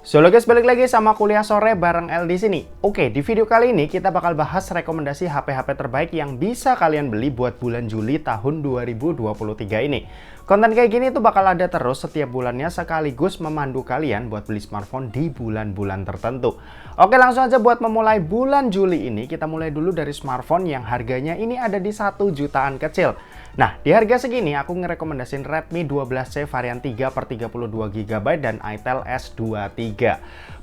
Solo guys, balik lagi sama kuliah sore bareng El di sini. Oke, di video kali ini kita bakal bahas rekomendasi HP-HP terbaik yang bisa kalian beli buat bulan Juli tahun 2023 ini. Konten kayak gini tuh bakal ada terus setiap bulannya sekaligus memandu kalian buat beli smartphone di bulan-bulan tertentu. Oke, langsung aja buat memulai bulan Juli ini kita mulai dulu dari smartphone yang harganya ini ada di 1 jutaan kecil. Nah, di harga segini aku ngerekomendasin Redmi 12C varian 3/32GB dan Itel S23.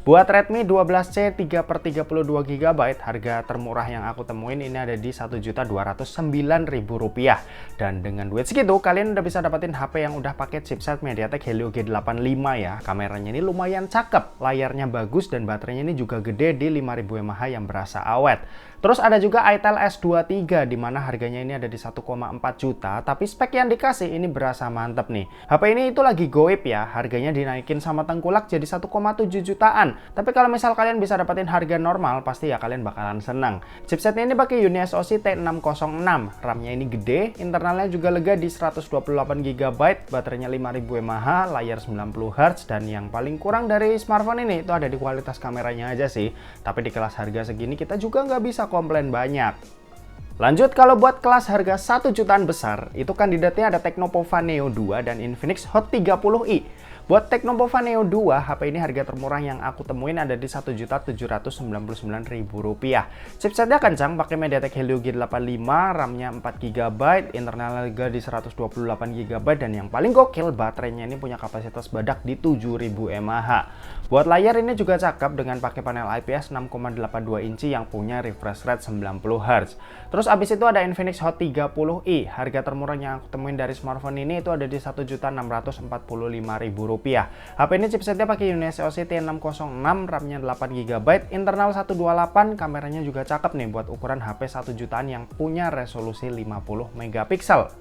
Buat Redmi 12C 3/32GB, harga termurah yang aku temuin ini ada di Rp1.209.000. Dan dengan duit segitu, kalian udah bisa dapetin HP yang udah pakai chipset MediaTek Helio G85 ya. Kameranya ini lumayan cakep, layarnya bagus, dan baterainya ini juga gede di 5000 mAh yang berasa awet. Terus ada juga Itel S23 di mana harganya ini ada di 1,4 juta, tapi spek yang dikasih ini berasa mantep nih. HP ini itu lagi goib ya, harganya dinaikin sama tengkulak jadi 1,7 jutaan. Tapi kalau misal kalian bisa dapetin harga normal, pasti ya kalian bakalan senang. Chipsetnya ini pakai UniSoC T606, RAM-nya ini gede, internalnya juga lega di 128GB, baterainya 5000 mAh, layar 90Hz, dan yang paling kurang dari smartphone ini itu ada di kualitas kameranya aja sih. Tapi di kelas harga segini kita juga nggak bisa komplain banyak. Lanjut, kalau buat kelas harga 1 jutaan besar, itu kandidatnya ada Tecnopova Neo 2 dan Infinix Hot 30i. Buat Tecnopova Neo 2, HP ini harga termurah yang aku temuin ada di Rp1.799.000. Chipsetnya kencang, pakai MediaTek Helio G85, RAM-nya 4GB, internalnya juga di 128GB, dan yang paling gokil, baterainya ini punya kapasitas badak di 7000 mAh. Buat layar ini juga cakep dengan pakai panel IPS 6,82 inci yang punya refresh rate 90Hz. Terus abis itu ada Infinix Hot 30i. Harga termurah yang aku temuin dari smartphone ini itu ada di Rp1.645.000. HP ini chipsetnya pakai UniSoC T606, RAM-nya 8GB, internal 128, kameranya juga cakep nih buat ukuran HP 1 jutaan yang punya resolusi 50 megapiksel.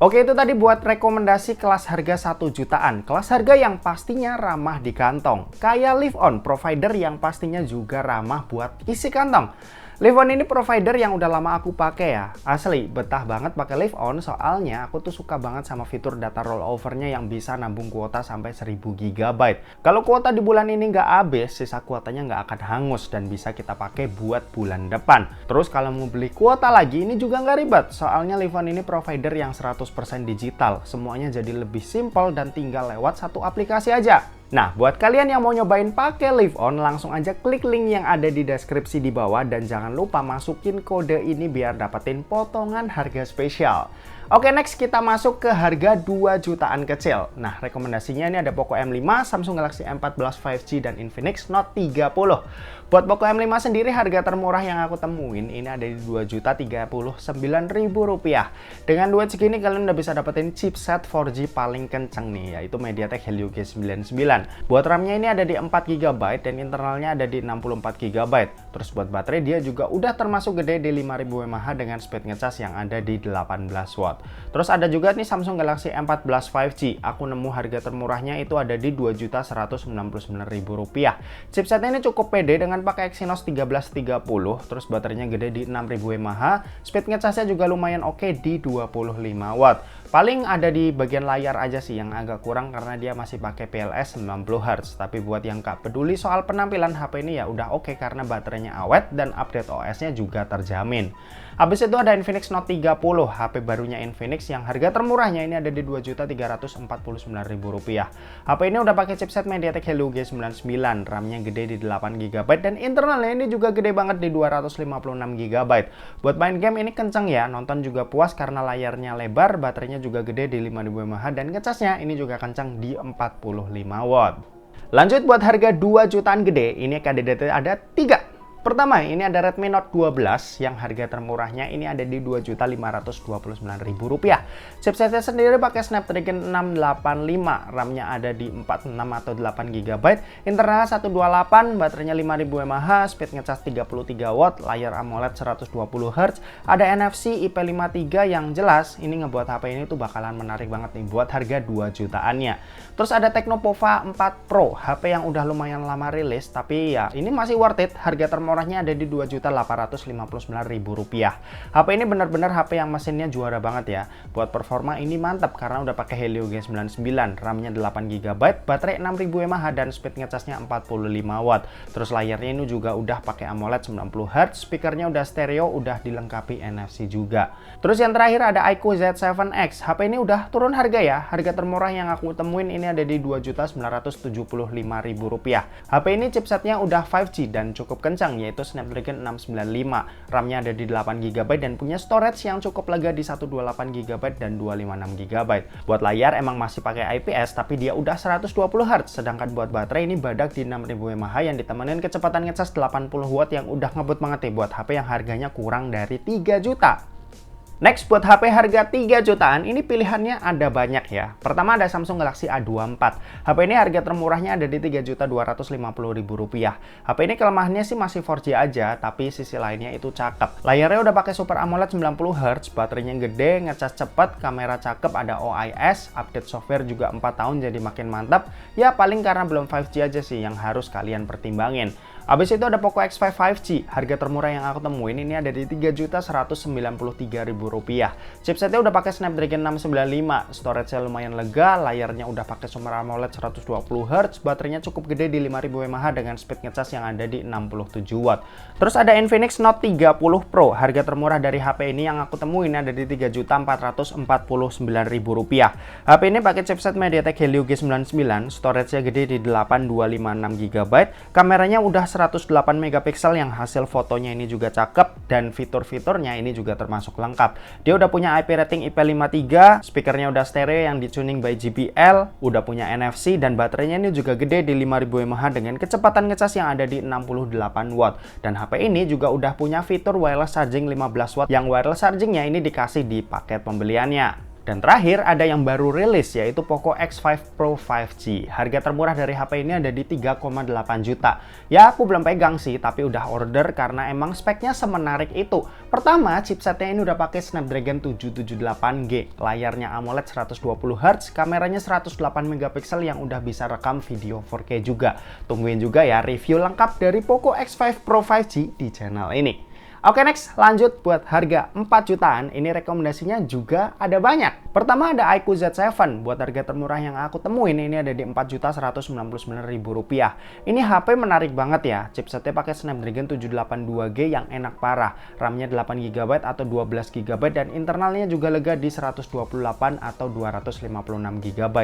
Oke, itu tadi buat rekomendasi kelas harga 1 jutaan. Kelas harga yang pastinya ramah di kantong. Kayak Live On, provider yang pastinya juga ramah buat isi kantong. Live On ini provider yang udah lama aku pakai ya. Asli, betah banget pakai Live On soalnya aku tuh suka banget sama fitur data rollover-nya yang bisa nambung kuota sampai 1000GB. Kalau kuota di bulan ini nggak habis, sisa kuotanya nggak akan hangus dan bisa kita pakai buat bulan depan. Terus kalau mau beli kuota lagi ini juga nggak ribet, soalnya Live On ini provider yang 100% digital. Semuanya jadi lebih simpel dan tinggal lewat satu aplikasi aja. Nah, buat kalian yang mau nyobain pakai Live On, langsung aja klik link yang ada di deskripsi di bawah dan jangan lupa masukin kode ini biar dapetin potongan harga spesial. Oke, next kita masuk ke harga 2 jutaan kecil. Nah, rekomendasinya ini ada Poco M5, Samsung Galaxy M14 5G, dan Infinix Note 30. Buat Poco M5 sendiri harga termurah yang aku temuin ini ada di Rp2.039.000. Dengan duit segini kalian udah bisa dapetin chipset 4G paling kenceng nih, yaitu MediaTek Helio G99. Buat RAM-nya ini ada di 4GB dan internalnya ada di 64GB. Terus buat baterai dia juga udah termasuk gede di 5000 mAh dengan speed ngecas yang ada di 18W. Terus ada juga nih Samsung Galaxy M14 5G. Aku nemu harga termurahnya itu ada di Rp2.199.000. Chipsetnya ini cukup pede dengan pakai Exynos 1330. Terus baterainya gede di 6000 mAh. Speed ngecasnya juga lumayan oke di 25W. Paling ada di bagian layar aja sih yang agak kurang karena dia masih pakai PLS 90Hz. Tapi buat yang gak peduli soal penampilan, HP ini ya udah oke karena baterainya awet dan update OS-nya juga terjamin. Habis itu ada Infinix Note 30, HP barunya Infinix yang harga termurahnya ini ada di Rp2.349.000. HP ini udah pakai chipset MediaTek Helio G99, RAM-nya gede di 8GB dan internalnya ini juga gede banget di 256GB. Buat main game ini kenceng ya, nonton juga puas karena layarnya lebar, baterainya juga gede di 5000 mAh dan ngecasnya ini juga kencang di 45W. Lanjut buat harga 2 jutaan gede, ini kandidatnya ada 3. Pertama, ini ada Redmi Note 12 yang harga termurahnya ini ada di Rp2.529.000. Chipsetnya sendiri pakai Snapdragon 685, RAM-nya ada di 46 atau 8GB, internal 128, baterainya 5000 mAh, speed ngecas 33W, layar AMOLED 120Hz, ada NFC IP53 yang jelas ini ngebuat HP ini tuh bakalan menarik banget nih buat harga 2 jutaannya. Terus ada Tecnopova 4 Pro, HP yang udah lumayan lama rilis tapi ya ini masih worth it, harga termurah termurahnya ada di Rp2.859.000. HP ini benar-benar HP yang mesinnya juara banget ya. Buat performa ini mantap karena udah pakai Helio G99, RAM-nya 8GB, baterai 6000 mAh dan speed ngecasnya 45 watt. Terus layarnya ini juga udah pakai AMOLED 90Hz, speakernya udah stereo, udah dilengkapi NFC juga. Terus yang terakhir ada iQOO Z7X. HP ini udah turun harga ya. Harga termurah yang aku temuin ini ada di Rp2.975.000. HP ini chipsetnya udah 5G dan cukup kencang, yaitu Snapdragon 695. RAM-nya ada di 8GB dan punya storage yang cukup lega di 128GB dan 256GB. Buat layar emang masih pakai IPS, tapi dia udah 120Hz. Sedangkan buat baterai ini badak di 6000 mAh yang ditemenin kecepatan ngecas 80W yang udah ngebut banget nih buat HP yang harganya kurang dari 3 juta. Next, buat HP harga 3 jutaan, ini pilihannya ada banyak ya. Pertama ada Samsung Galaxy A24. HP ini harga termurahnya ada di Rp3.250.000. HP ini kelemahannya sih masih 4G aja, tapi sisi lainnya itu cakep. Layarnya udah pakai Super AMOLED 90Hz, baterainya gede, ngecas cepet, kamera cakep, ada OIS, update software juga 4 tahun jadi makin mantap. Ya paling karena belum 5G aja sih yang harus kalian pertimbangin. Habis itu ada Poco X5 5G. Harga termurah yang aku temuin ini ada di Rp3.193.000. Chipsetnya udah pakai Snapdragon 695, storage-nya lumayan lega, layarnya udah pakai Super AMOLED 120Hz, baterainya cukup gede di 5000 mAh dengan speed ngecas yang ada di 67 watt. Terus ada Infinix Note 30 Pro. Harga termurah dari HP ini yang aku temuin ada di Rp3.449.000. HP ini pakai chipset MediaTek Helio G99, storage-nya gede di 8256GB, kameranya udah 108MP yang hasil fotonya ini juga cakep, dan fitur-fiturnya ini juga termasuk lengkap. Dia udah punya IP rating IP53, speakernya udah stereo yang di-tuning by JBL, udah punya NFC, dan baterainya ini juga gede di 5000 mAh dengan kecepatan ngecas yang ada di 68 watt. Dan HP ini juga udah punya fitur wireless charging 15 watt, yang wireless chargingnya ini dikasih di paket pembeliannya. Dan terakhir ada yang baru rilis yaitu Poco X5 Pro 5G. Harga termurah dari HP ini ada di 3,8 juta. Ya aku belum pegang sih, tapi udah order karena emang speknya semenarik itu. Pertama, chipsetnya ini udah pakai Snapdragon 778G. Layarnya AMOLED 120Hz, kameranya 108MP yang udah bisa rekam video 4K juga. Tungguin juga ya review lengkap dari Poco X5 Pro 5G di channel ini. Oke, next lanjut buat harga 4 jutaan. Ini rekomendasinya juga ada banyak. Pertama ada iQOO Z7. Buat harga termurah yang aku temuin ini ada di Rp4.199.000. Ini HP menarik banget ya. Chipsetnya pakai Snapdragon 782G yang enak parah. RAM-nya 8GB atau 12GB dan internalnya juga lega di 128 atau 256GB.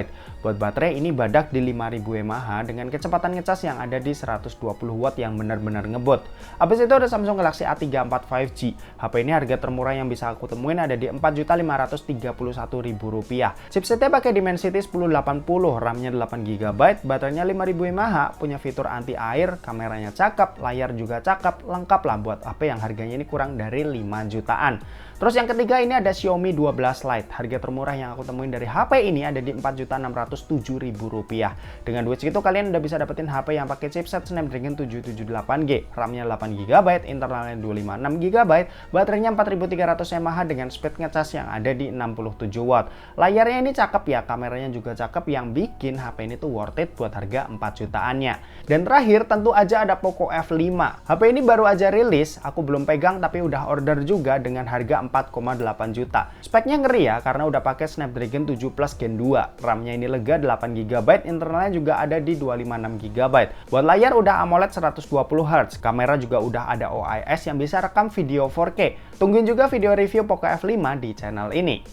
Buat baterai ini badak di 5000 mAh dengan kecepatan ngecas yang ada di 120W yang benar-benar ngebut. Habis itu ada Samsung Galaxy A34 5G. HP ini harga termurah yang bisa aku temuin ada di Rp4.531.000. Chipsetnya pakai Dimensity 1080, RAM-nya 8GB, baterainya 5000 mAh, punya fitur anti air, kameranya cakep, layar juga cakep, lengkap lah buat HP yang harganya ini kurang dari 5 jutaan. Terus yang ketiga ini ada Xiaomi 12 Lite. Harga termurah yang aku temuin dari HP ini ada di Rp4.607.000. Dengan duit segitu kalian udah bisa dapetin HP yang pakai chipset Snapdragon 778G, RAM-nya 8GB, internalnya 256GB, baterainya 4300 mAh dengan speed ngecas yang ada di 67 watt. Layarnya ini cakep ya, kameranya juga cakep yang bikin HP ini tuh worth it buat harga 4 jutaannya. Dan terakhir tentu aja ada Poco F5. HP ini baru aja rilis, aku belum pegang tapi udah order juga dengan harga 4,8 juta. Speknya ngeri ya karena udah pakai Snapdragon 7 Plus Gen 2. RAM-nya ini lega 8GB, internalnya juga ada di 256GB. Buat layar udah AMOLED 120Hz, kamera juga udah ada OIS yang bisa rekam video 4K. Tungguin juga video review Poco F5 di channel ini.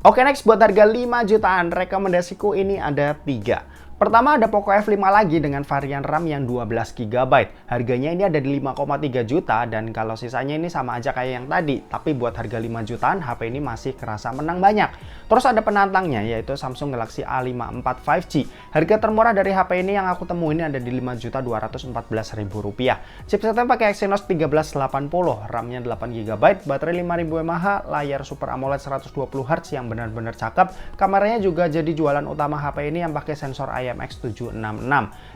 Oke, next buat harga 5 jutaan, rekomendasiku ini ada 3. Pertama ada Poco F5 lagi dengan varian RAM yang 12GB. Harganya ini ada di 5,3 juta dan kalau sisanya ini sama aja kayak yang tadi. Tapi buat harga 5 jutaan HP ini masih kerasa menang banyak. Terus ada penantangnya yaitu Samsung Galaxy A54 5G. Harga termurah dari HP ini yang aku temuin ada di Rp5.214.000. Chipsetnya pakai Exynos 1380, RAM-nya 8GB, baterai 5000 mAh, layar Super AMOLED 120Hz yang benar-benar cakep. Kameranya juga jadi jualan utama HP ini yang pakai sensor IMX766.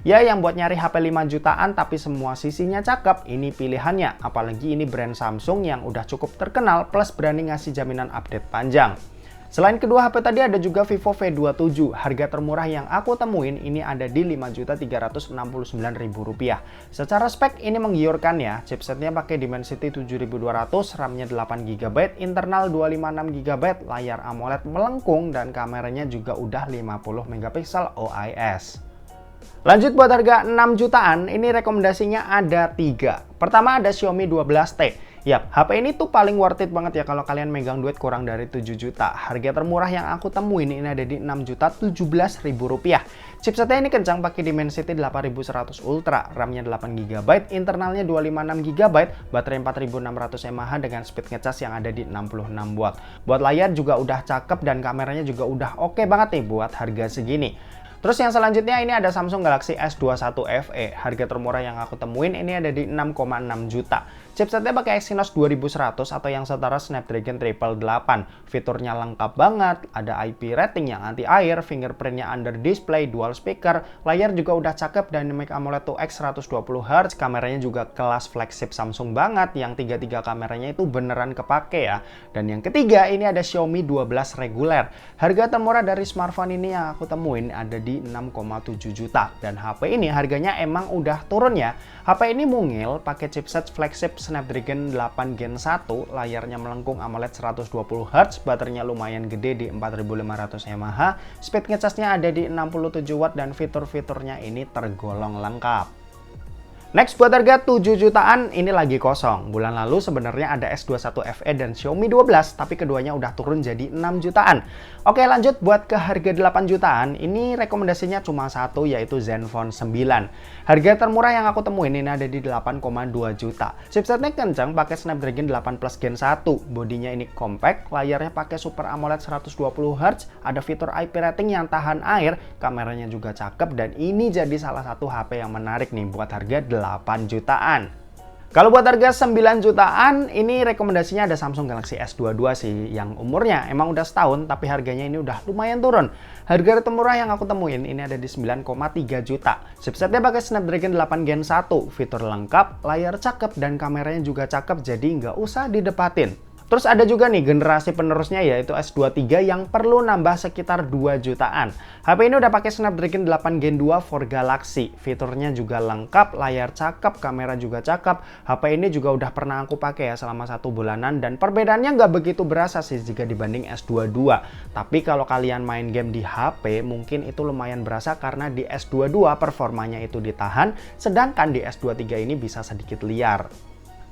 Ya yang buat nyari HP 5 jutaan tapi semua sisinya cakep, ini pilihannya. Apalagi ini brand Samsung yang udah cukup terkenal plus berani ngasih jaminan update panjang. Selain kedua HP tadi ada juga Vivo V27. Harga termurah yang aku temuin ini ada di Rp5.369.000. Secara spek ini menggiurkan ya. Chipsetnya pakai Dimensity 7200, RAM-nya 8GB, internal 256GB, layar AMOLED melengkung dan kameranya juga udah 50MP OIS. Lanjut buat harga 6 jutaan, ini rekomendasinya ada 3. Pertama ada Xiaomi 12T. Yap, HP ini tuh paling worth it banget ya kalau kalian megang duit kurang dari 7 juta. Harga termurah yang aku temuin ini ada di Rp6.017.000. Chipsetnya ini kencang pakai Dimensity 8100 Ultra, RAM-nya 8GB, internalnya 256GB, baterai 4600 mAh dengan speed ngecas yang ada di 66 watt. Buat layar juga udah cakep dan kameranya juga udah oke banget nih buat harga segini. Terus yang selanjutnya ini ada Samsung Galaxy S21 FE. Harga termurah yang aku temuin ini ada di 6,6 juta. Chipsetnya pakai Exynos 2100 atau yang setara Snapdragon 888. Fiturnya lengkap banget, ada IP rating yang anti air, fingerprintnya under display, dual speaker, layar juga udah cakep, Dynamic AMOLED 2X 120Hz, kameranya juga kelas flagship Samsung banget, yang tiga kameranya itu beneran kepake ya. Dan yang ketiga ini ada Xiaomi 12 reguler. Harga termurah dari smartphone ini yang aku temuin ada di 6,7 juta. Dan HP ini harganya emang udah turun ya. HP ini mungil, pakai chipset flagship Snapdragon 8 Gen 1, layarnya melengkung AMOLED 120Hz, baterainya lumayan gede di 4500 mAh, speed ngecasnya ada di 67 watt dan fitur-fiturnya ini tergolong lengkap. Next buat harga 7 jutaan ini lagi kosong. Bulan lalu sebenarnya ada S21 FE dan Xiaomi 12, tapi keduanya udah turun jadi 6 jutaan. Oke, lanjut buat ke harga 8 jutaan. Ini rekomendasinya cuma satu, yaitu Zenfone 9. Harga termurah yang aku temuin ini ada di 8,2 juta. Chipsetnya kencang pakai Snapdragon 8 Plus Gen 1. Bodinya ini compact, layarnya pakai Super AMOLED 120Hz, ada fitur IP rating yang tahan air, kameranya juga cakep, dan ini jadi salah satu HP yang menarik nih buat harga 8 jutaan. Kalau buat harga 9 jutaan, ini rekomendasinya ada Samsung Galaxy S22 sih, yang umurnya emang udah setahun, tapi harganya ini udah lumayan turun. Harga termurah yang aku temuin ini ada di 9,3 juta. Chipsetnya pakai Snapdragon 8 Gen 1, fitur lengkap, layar cakep, dan kameranya juga cakep, jadi nggak usah didepatin. Terus ada juga nih generasi penerusnya yaitu S23 yang perlu nambah sekitar 2 jutaan. HP ini udah pakai Snapdragon 8 Gen 2 for Galaxy. Fiturnya juga lengkap, layar cakep, kamera juga cakep. HP ini juga udah pernah aku pakai ya selama 1 bulanan dan perbedaannya nggak begitu berasa sih jika dibanding S22. Tapi kalau kalian main game di HP mungkin itu lumayan berasa karena di S22 performanya itu ditahan, sedangkan di S23 ini bisa sedikit liar.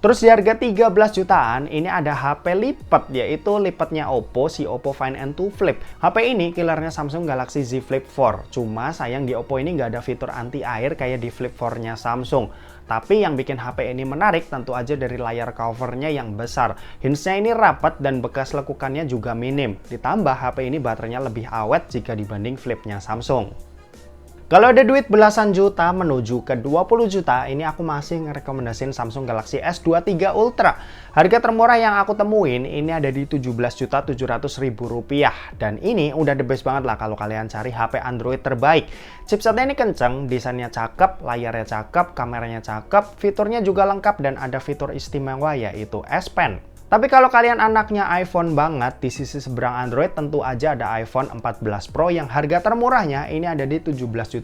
Terus di harga 13 jutaan, ini ada HP lipat, yaitu lipatnya Oppo, si Oppo Find N2 Flip. HP ini killernya Samsung Galaxy Z Flip 4. Cuma sayang di Oppo ini nggak ada fitur anti air kayak di Flip 4-nya Samsung. Tapi yang bikin HP ini menarik tentu aja dari layar covernya yang besar. Hinge-nya ini rapat dan bekas lekukannya juga minim. Ditambah HP ini baterainya lebih awet jika dibanding Flip-nya Samsung. Kalau ada duit belasan juta menuju ke 20 juta, ini aku masih ngerekomendasin Samsung Galaxy S23 Ultra. Harga termurah yang aku temuin ini ada di Rp17.700.000. Dan ini udah the best banget lah kalau kalian cari HP Android terbaik. Chipsetnya ini kenceng, desainnya cakep, layarnya cakep, kameranya cakep, fiturnya juga lengkap dan ada fitur istimewa yaitu S Pen. Tapi kalau kalian anaknya iPhone banget, di sisi seberang Android tentu aja ada iPhone 14 Pro yang harga termurahnya ini ada di 17,1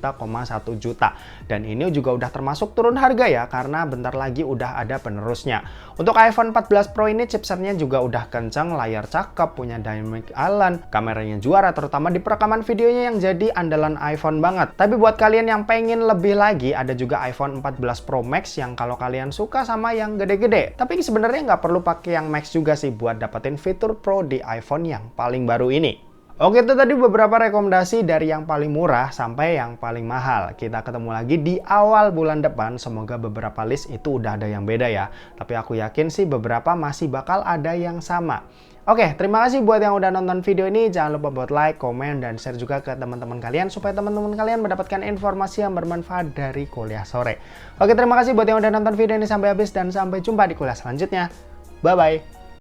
juta. Dan ini juga udah termasuk turun harga ya, karena bentar lagi udah ada penerusnya. Untuk iPhone 14 Pro ini chipsetnya juga udah kencang, layar cakep, punya Dynamic Island, kameranya juara terutama di perekaman videonya yang jadi andalan iPhone banget. Tapi buat kalian yang pengen lebih lagi, ada juga iPhone 14 Pro Max yang kalau kalian suka sama yang gede-gede. Tapi sebenarnya nggak perlu pakai yang Max juga sih buat dapetin fitur Pro di iPhone yang paling baru ini. Oke, itu tadi beberapa rekomendasi dari yang paling murah sampai yang paling mahal. Kita ketemu lagi di awal bulan depan. Semoga beberapa list itu udah ada yang beda ya. Tapi aku yakin sih beberapa masih bakal ada yang sama. Oke, terima kasih buat yang udah nonton video ini. Jangan lupa buat like, komen, dan share juga ke teman-teman kalian supaya teman-teman kalian mendapatkan informasi yang bermanfaat dari kuliah sore. Oke, terima kasih buat yang udah nonton video ini sampai habis dan sampai jumpa di kuliah selanjutnya. Bye-bye.